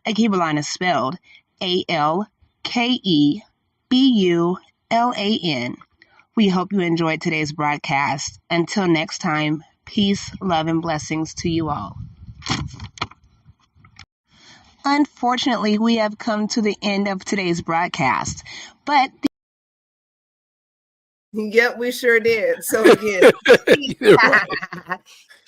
Akibalon is spelled ALKEBULAN. We hope you enjoyed today's broadcast. Until next time, peace, love, and blessings to you all. Unfortunately, we have come to the end of today's broadcast, but yep, we sure did. So again, You're right.